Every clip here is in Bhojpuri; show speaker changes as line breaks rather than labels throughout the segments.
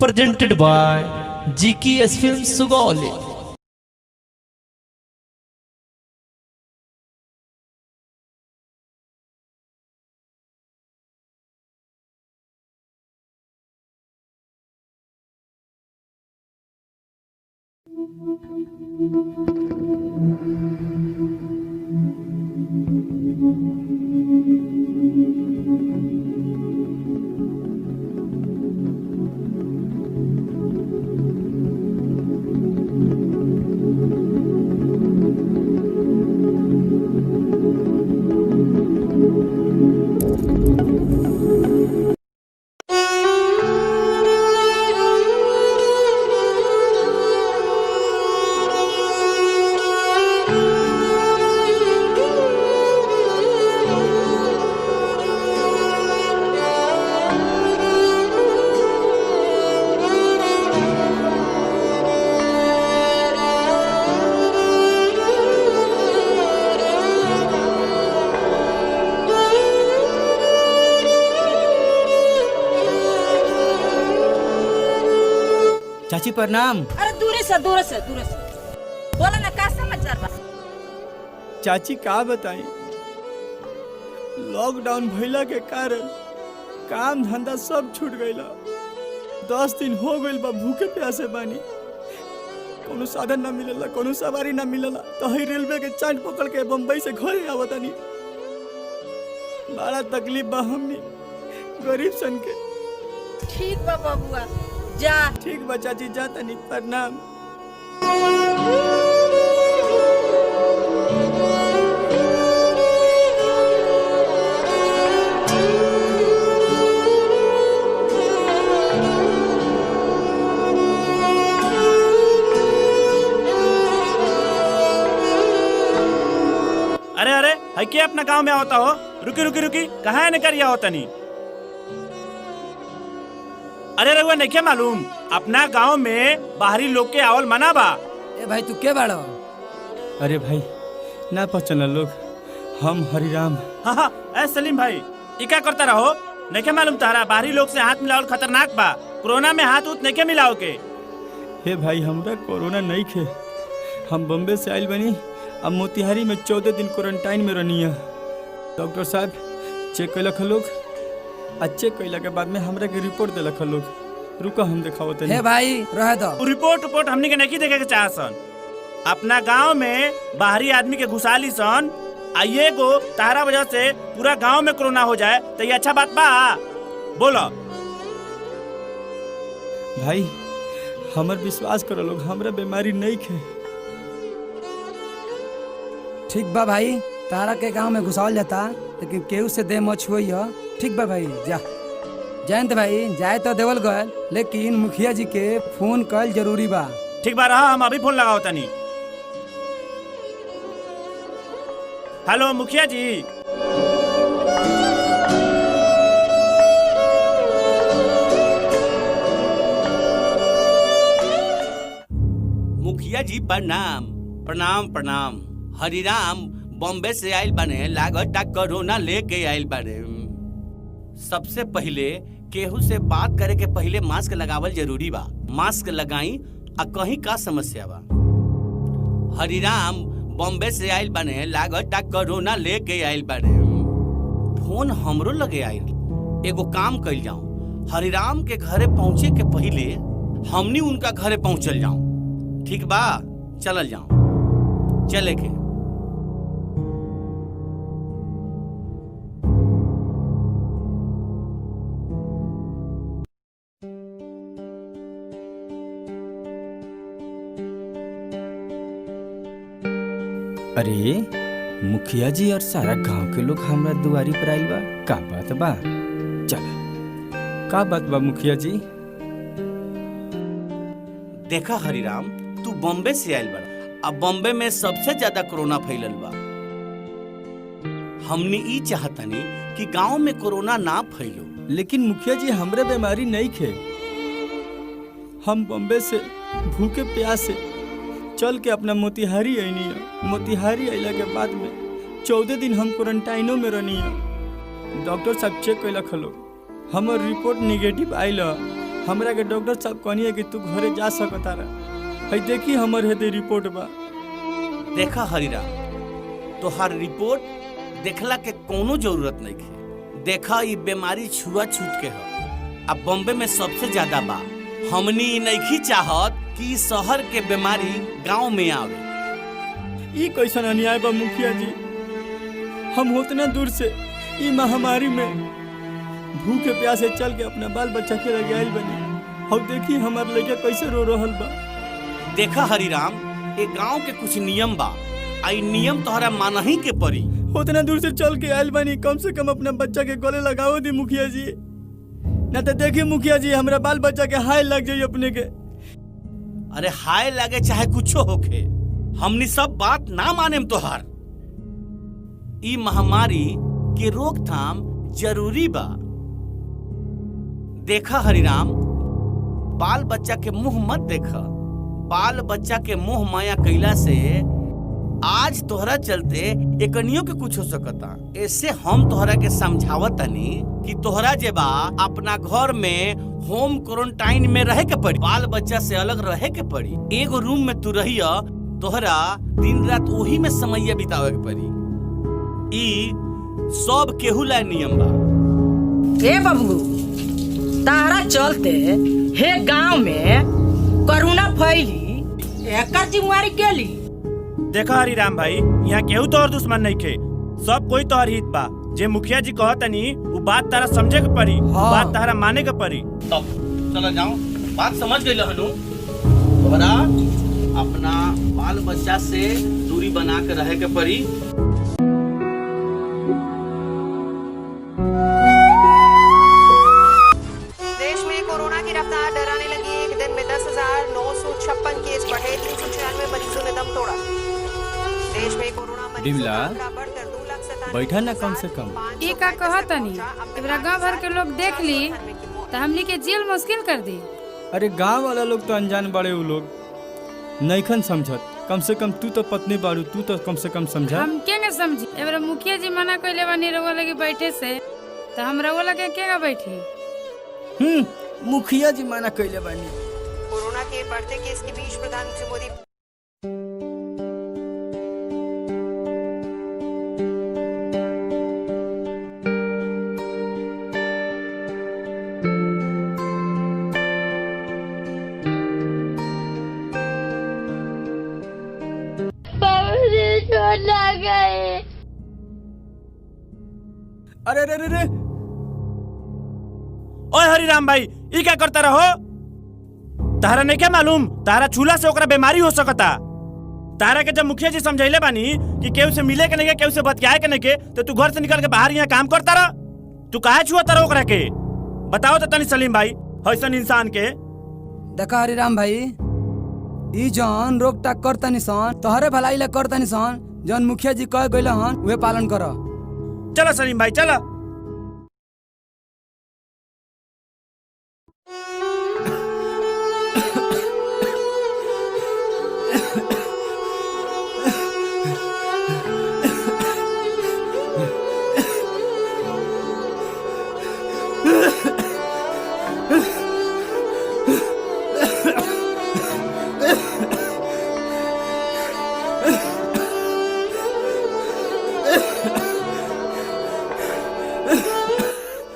presented by GKS Film Sugawli.
चाची प्रणाम।
अरे दूरे से बोला ना का समाचार बा।
चाची का बताई, लॉकडाउन भइला के कारण काम धंधा सब छूट गइला। 10 दिन हो गइल बा भूखे प्यासे बानी। कोनो साधन ना मिलला, कोनो सवारी ना मिलला, तो ही रेलवे के चांट पकड़ के बम्बई से घरे आवतानी। बड़ा तकलीफ बा हमनी गरीब सन के।
ठीक बा बबुआ, जा।
ठीक बा चाची, जा तनी। प्रणाम।
अरे अरे है क्या अपना गांव में होता हो? रुकी कहाँ है निकरिया होता नहीं? अरे रघुआ नहीं क्या मालूम, अपना गांव में बाहरी लोग के आवल मना बा।
ए भाई तू के बाड़ो?
अरे भाई ना पहचान लोग, हम हरिराम।
हाँ, ए सलीम भाई, ये क्या करता रहो? नहीं क्या मालूम तारा बाहरी लोग से हाथ मिलावल खतरनाक बा। कोरोना में हाथ उत नहीं क्या मिलाओ के।
हे भाई हमरा कोरोना नहीं खे, हम बम्बे से आइल बनी। अब मोतिहारी में 14 दिन क्वारंटाइन में रहनी है। डॉक्टर साहब चेक कैलक लोग, चेक कैला के बाद में हमरा के रिपोर्ट दिलक लोग। रुको हम दिखाओ तनी।
हे भाई रह दो।
रिपोर्ट हमनी के नहीं देखे के चाह सन। अपना गांव में बाहरी आदमी के घुसाली सन, आइए गो तारा वजह से पूरा गांव में कोरोना हो जाए तो ये अच्छा बात बा? बोलो
भाई, हमर विश्वास करो लोग, हमरा बीमारी नहीं खे।
ठीक बा भाई, तारा के गांव में घुसावल जाता, लेकिन केहू से दे मच हुई हो। ठीक बा भाई, जा। जयंत भाई जाए तो देवल गल, लेकिन मुखिया जी के फोन कल जरूरी बा।
ठीक बा रहा, हम अभी फोन लगाओ तनी। हेलो मुखिया जी।
मुखिया जी प्रणाम। प्रणाम। हरिराम बॉम्बे से आइल बने, लागत कोरोना लेके आइल बने। सबसे पहले केहू से बात करे के पहले मास्क लगावल जरूरी बा। मास्क लगाई। आ कहीं का समस्या बा? हरिराम बॉम्बे से आइल बने, लागत कोरोना लेके आइल बने। फोन हमरो लगे आइल। एगो काम कइल जाऊं, हरिराम के घरे पहुंचे के पहले हमनी उनका घरे पहुंचल जाऊं। ठीक बा, चलल जाऊं। चले के
अरे मुखिया जी और सारा गांव के लोग हमरा दुआरी पर आइल बा। का बात बा? चल, का बात बा मुखिया जी?
देखा हरिराम, तू बॉम्बे से आइल बा। अब बॉम्बे में सबसे ज्यादा कोरोना फैलल बा। हमने ई चाहतनी कि गांव में कोरोना ना फैलो।
लेकिन मुखिया जी हमरे बीमारी नहीं खे। हम बॉम्बे से भूखे प्यासे चल के अपना मोतिहारी आईनी है। मोतिहारी अला के बाद में 14 दिन हम क्वारंटाइनो में रहनी है। डॉक्टर साहब चेक कैलक हलो, हमर रिपोर्ट निगेटिव आइल। हमरा के डॉक्टर साहब कहनी कि तू घरे जा सकता रहा। है देखी हमर हेदे रिपोर्ट बा।
देखा हरिराम, तोहार रिपोर्ट देखला के कोनो जरूरत नहीं है। देखा ये बीमारी छुआछूत के है। अब बॉम्बे में सबसे ज्यादा बा। हमनी नहीं चाहत कि शहर के बीमारी गांव में आवे।
ई कैसन अन्याय बा मुखिया जी। हम उतना दूर से ई महामारी में भूखे प्यासे चल के अपना बाल बच्चा के लगे आइल बनी। और देखी हमार लड़का कैसे रो रहल बा।
देखा हरिराम, ए गांव के कुछ नियम बा। आई नियम तोहरा माना ही के पड़ी।
उतना दूर से चल के आइल बनी, कम से कम अपना बच्चा के गले लगाओ दी मुखिया जी। ना तो देखिए मुखिया जी, हमरा बाल बच्चा के हाय लग जाइए अपने के।
अरे हाय लगे चाहे कुछो होखे, हमनी सब बात ना माने तोहार। ई महामारी के रोकथाम जरूरी बा। देखा हरिराम, बाल बच्चा के मुंह मत देखा। बाल बच्चा के मुंह माया कैला से आज तोहरा चलते एकनियों के कुछ हो सकता। ऐसे हम तोहरा के समझावत तनी कि तोहरा जे बा अपना घर में होम क्वारंटाइन में रहे के पड़ी। बाल बच्चा से अलग रहे के पड़ी। एगो रूम में तू रहिया, तोहरा दिन रात वही में समय बितावे के पड़ी। ई सब केहू ला नियम बा।
ए बबलू, तारा चलते हे गांव में कोरोना फैली, एकर जिम्मेवारी के ली?
देखा हरिराम भाई, यहाँ केहू तोहर दुश्मन नहीं खे। सब कोई तोहर हित बा। जे मुखिया जी कहतनी वो बात तारा समझे के पड़ी।
हाँ।
बात तारा माने के पड़ी।
तब चलो जाओ, बात समझ गई हनु। तोहरा अपना बाल बच्चा से दूरी बना के रहे के पड़ी।
देश में कोरोना की रफ्तार डराने लगी। एक दिन में 10,956 केस बढ़े, 396 मरीजों ने दम तोड़ा। देश में कोरोना मरीजों का आंकड़ा बढ़कर 2,97,000
बैठा ना कम से कम।
ई का कहतनी, एकरा गांव भर के लोग देख ली तो हमनी के जेल मुश्किल कर दी।
अरे गांव वाला लोग तो अनजान बड़े, वो लोग नईखन समझत। कम से कम तू तो पत्नी बारू, तू तो कम से कम समझा।
हम केंगे समझी? एबरा मुखिया जी मना कइले बानी रउआ लगे बैठे से, तो हम रउआ लगे केगा बैठी?
मुखिया जी मना कइले बानी।
कोरोना के बढ़ते केस के बीच प्रधानमंत्री मोदी
अरे अरे अरे
ओए हरिराम भाई, ई क्या करता रहो? तारा नहीं क्या मालूम तारा छूला से ओकरा बीमारी हो सकता। तारा के जब मुखिया जी समझाइले बानी कि केहू से मिले के नहीं के, केहू से बतियाए के नहीं के, तो तू घर से निकल के बाहर यहाँ काम करता रह। तू काहे छुआ तारा ओकरा के? बताओ तो तनी सलीम भाई, ऐसन इंसान के।
देखा हरिराम भाई, ई जौन रोक टाक करतनी सन तोहरे भलाई ला करतनी सन। जौन मुखिया जी कह गइल हन उहे पालन कर।
चलो सलीम भाई चलो।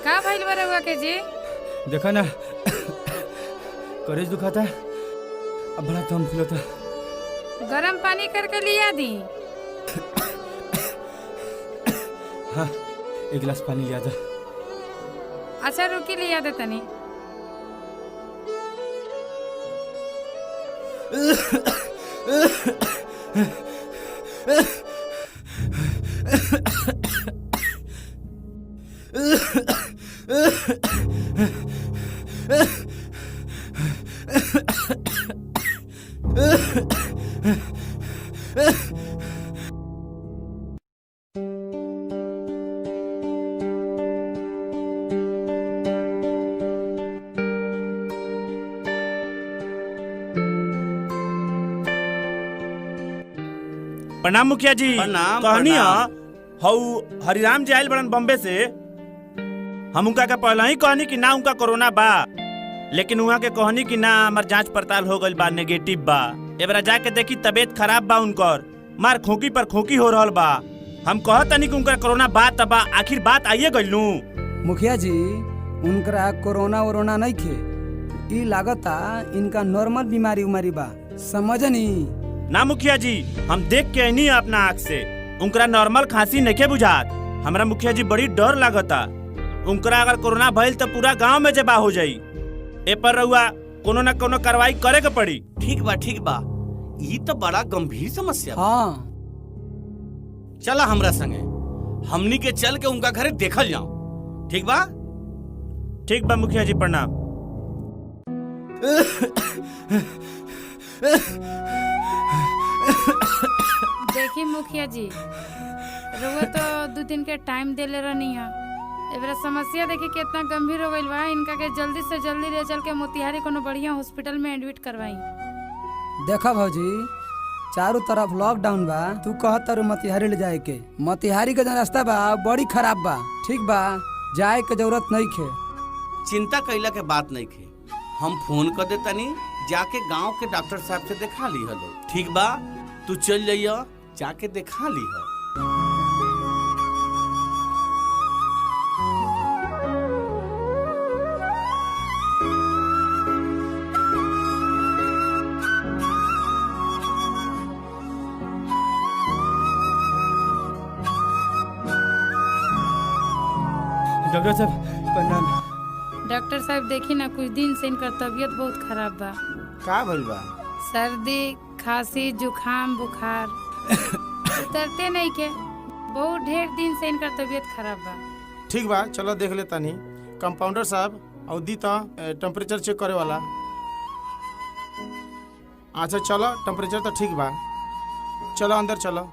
का भइल बा रउआ के जी?
देखा ना, करेज दुखाता, अब बड़ा दम फूलता।
गरम पानी करके लिया दी।
हाँ, एक गिलास पानी लिया था।
अच्छा रुकी, लिया दे तनी। प्रणाम मुखिया जी।
प्रणाम,
कहनी
प्रणाम।
हऊ हरिराम जी आयल बड़न बॉम्बे से। हम उनका का पहले ही कहनी कि ना उनका कोरोना बा, लेकिन वहाँ के कहनी कि ना हमार जांच पड़ताल हो गइल बा, नेगेटिव बा। एबरा जाके देखी तबीयत खराब बा उनकर, मार खोकी पर खोकी हो रहल बा। हम कहत नहीं कि उनका कोरोना बात बा, आखिर बात आइए गइल।
मुखिया जी उनकरा कोरोना वोरोना नहीं खे, ई लागता इनका नॉर्मल बीमारी उमारी बा, समझनी
ना मुखिया जी, हम देख के नहीं अपना आँख से उनकरा नॉर्मल खांसी नहीं बुझात। हमरा मुखिया जी बड़ी डर लागता, उनकरा अगर कोरोना भइल तो पूरा गांव में जबा हो जाई। ए पर रहुआ कोनो न कोनो कार्रवाई करे के पड़ी।
ठीक बा, ये तो बड़ा गंभीर समस्या बा।
हाँ
चला हमरा संगे, हमनी के चल के उनका घरे देखल जाओ। ठीक बा?
ठीक बा मुखिया जी, प्रणाम।
देखी मुखिया जी, रउआ तो 2 दिन के टाइम देले रहनी है। एबरा समस्या देखी कितना गंभीर हो गइल बा, इनका के जल्दी से जल्दी ले चल के मोतिहारी कोनो बढ़िया हॉस्पिटल में एडमिट करवाई।
देखा भौजी, चारों तरफ लॉकडाउन बा, तू कहत तारू मोतिहारी ले जाए के, मोतिहारी के जो रास्ता बा बड़ी खराब बा। ठीक बा, जाए के जरूरत नहीं खे।
चिंता कैला के बात नहीं खे, हम फोन कर देतानी, जाके गांव के डॉक्टर साहब से दिखा ली हलो। ठीक बा, तू चल जाइयो, जाके दिखा ली हो।
डॉक्टर साहब प्रणाम।
डॉक्टर साहब देखी ना, कुछ दिन से इनका तबीयत बहुत खराब बा।
का भइल बा?
सर्दी, खांसी, जुखाम, बुखार उतरते नहीं के, बहुत ढेर दिन से इनका तबीयत खराब बा।
ठीक बा, चलो देख ले तानी। कंपाउंडर साहब और दी तो टेम्परेचर चेक करे वाला। अच्छा चलो, टेम्परेचर तो ठीक बा, चलो अंदर चलो।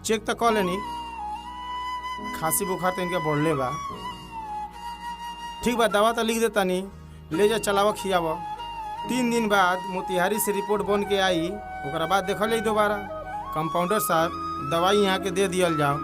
चेक तो कह लेनी, खांसी बुखार तो इनके बढ़ले बा। ठीक बा, दवा तो लिख देता नी, ले जा चलावा खियावा। 3 दिन बाद मोतिहारी से रिपोर्ट बन के आई, ओकरा बाद देख ले दोबारा। कंपाउंडर साहब दवाई यहाँ के दे दियल जाओ।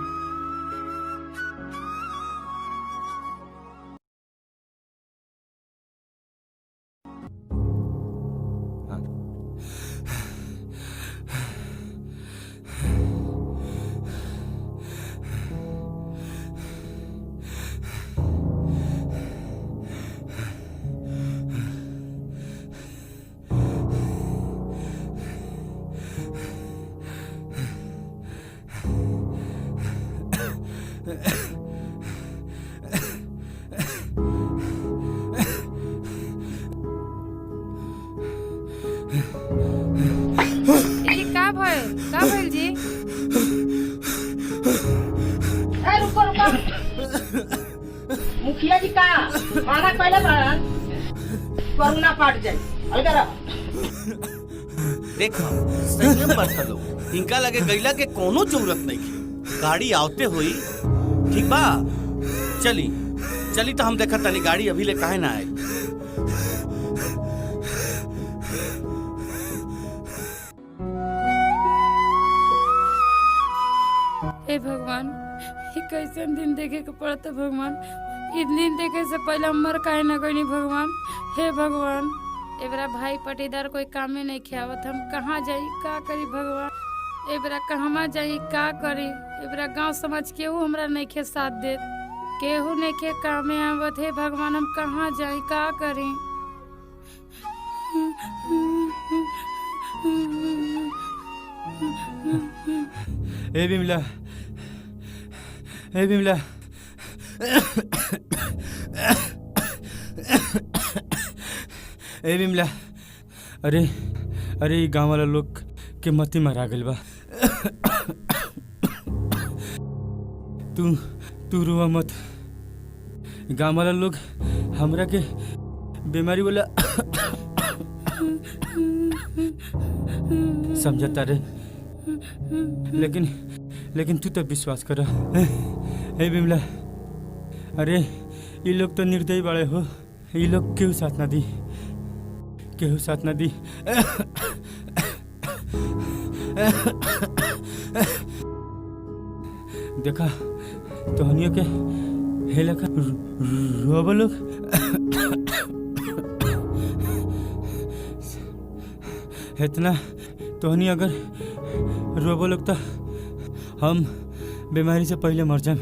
जी का भइल जी?
रुको रुको, मुखिया जी का माना पहले बार कोरोना पड़ जाए। इधर
देखो, संयम बरतलो, इनका लगे गैला के कोनो जरूरत नहीं है। गाड़ी आवते हुई। ठीक बा, चली चली तो हम देखा तनी गाड़ी अभी ले काहे ना आए।
हे भगवान, ये कैसे दिन देखे के पड़ता भगवान। ये दिन देखे से पहले मर काहे ना गई भगवान। हे भगवान, एबरा भाई पटीदार कोई कामे नहीं खियावत, हम कहाँ जाई, का करी भगवान। एबरा कहवा जाई, का करी। एबरा गांव समाज केहू हमरा नहीं खे साथ देत, केहू नहीं खे कामे आवत। हे भगवान, हम कहाँ जाई, का करी।
ए बिमला, ए बिमला, ए बिमला, अरे अरे ई गाँव वाला लोग के मती मारा गइल बा। तू रोवा मत। गाँव वाला लोग हमरा के बीमारी वाला समझता रे, लेकिन तू तो विश्वास कर। हे बिमला, अरे ये लोग तो निर्दयी बड़े हो, ये लोग केहू साथ ना दी, केहू साथ ना दी। देखा तोहनियों के हेला का रोबो लोग इतना तोहनी अगर रोबो लोग तो हम बीमारी से पहले मर जाए।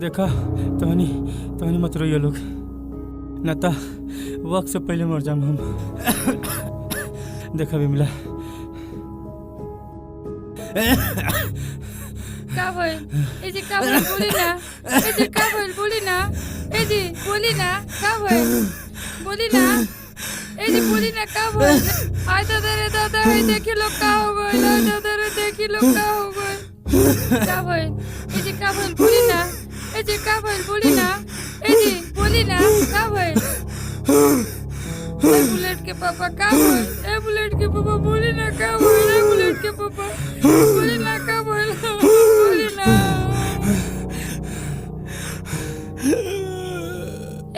देखा तोहनी तोहनी मत रोइए लोग, ना तो वक्त से पहले मर जाम हम। देखा बिमला
का भइल ए जी, का भइल बोली ना ए जी, का भइल बोली ना ए जी, बोली ना का भइल बोली ना ए जी, बोली ना का भइल। आय दादा रे दादा, आय देखी लोग का हो गइल, आय दादा रे देखी लोग का हो गइल। का भइल ए जी, का भइल बोली ना ए जी, का भइल बोली ना ए जी, बोली ना का भइल। ए बुलेट के पापा का भइल, ए बुलेट के पापा बोली ना का भइल, ए बुलेट के पापा बोली ना का भइल, बोली ना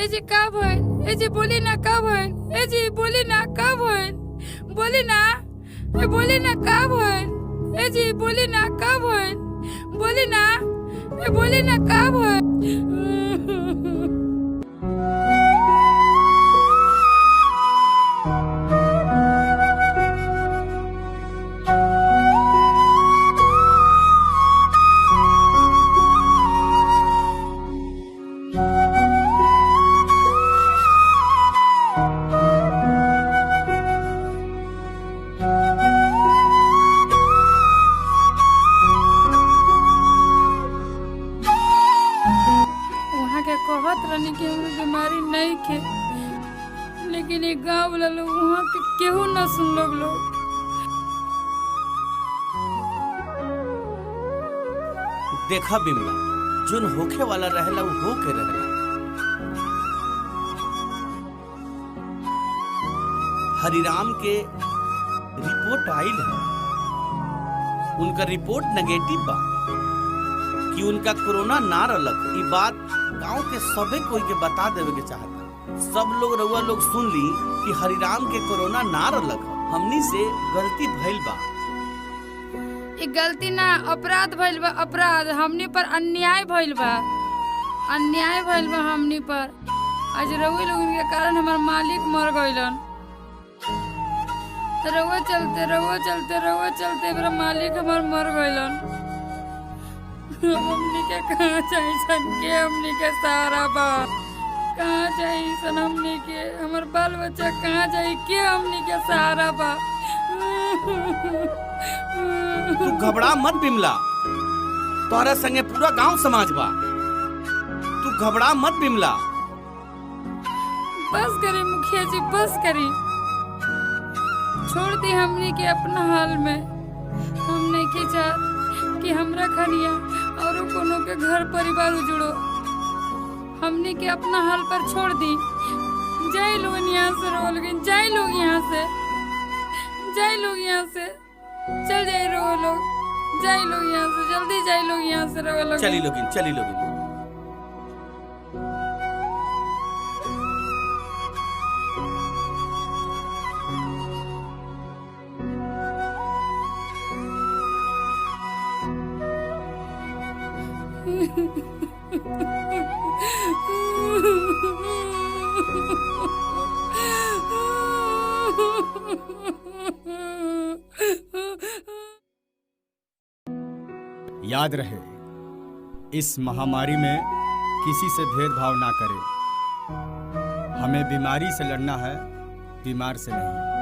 ए जी का भइल, ए जी बोली ना का भइल, ए जी बोली ना का भइल, बोली ना ए बोली ना का भइल, ए जी बोली ना का भइल, बोली ना ए बोली ना का भइल। कहत रहनी कि हमें बीमारी नहीं के, लेकिन ये गाँव वाला लोग वहाँ के केहू न सुन लोग।
देखा बिमला, जोन होखे वाला रहेला वो होके रहेला। हरिराम के रिपोर्ट आइल है, उनका रिपोर्ट नेगेटिव बा कि उनका कोरोना ना रहलक। ई बात गांव के सबे कोई के बता देवे के चाहता। सब लोग रउआ लोग सुन ली कि हरिराम के कोरोना ना रहलक। हमनी से गलती भइल बा।
ये गलती ना, अपराध भइल बा, अपराध हमनी पर अन्याय भइल बा, अन्याय भइल बा हमनी पर। आज रउआ लोगन के कारण हमार मालिक मर गइलन। रउआ चलते मेरा मालिक हमार मर गइलन। हमनी के कहाँ जाई सन के, हमनी के सहारा बा कहाँ जाई सन, हमनी के हमार बाल बच्चा कहाँ जाई के, हमनी के सहारा बा।
तू घबरा मत बिमला, तोरा संगे पूरा गांव समाज बा। तू घबरा मत बिमला।
बस करी मुखिया जी, बस करी, छोड़ दी हमनी के अपना हाल में। हम नहीं के चाहत कि हमरा खनिया और कोनो के घर परिवार उजड़ो। हमनी के अपना हाल पर छोड़ दी। जाए लोग यहाँ से, रो लोग जाए लोग यहाँ से, जाए लोग यहाँ से, चल जाए रो लोग, जाए लोग यहाँ से, जल्दी जाए लोग यहाँ से, रो लोग।
चली लोगिन, चली लोगिन।
याद रहे, इस महामारी में किसी से भेदभाव ना करें। हमें बीमारी से लड़ना है, बीमार से नहीं।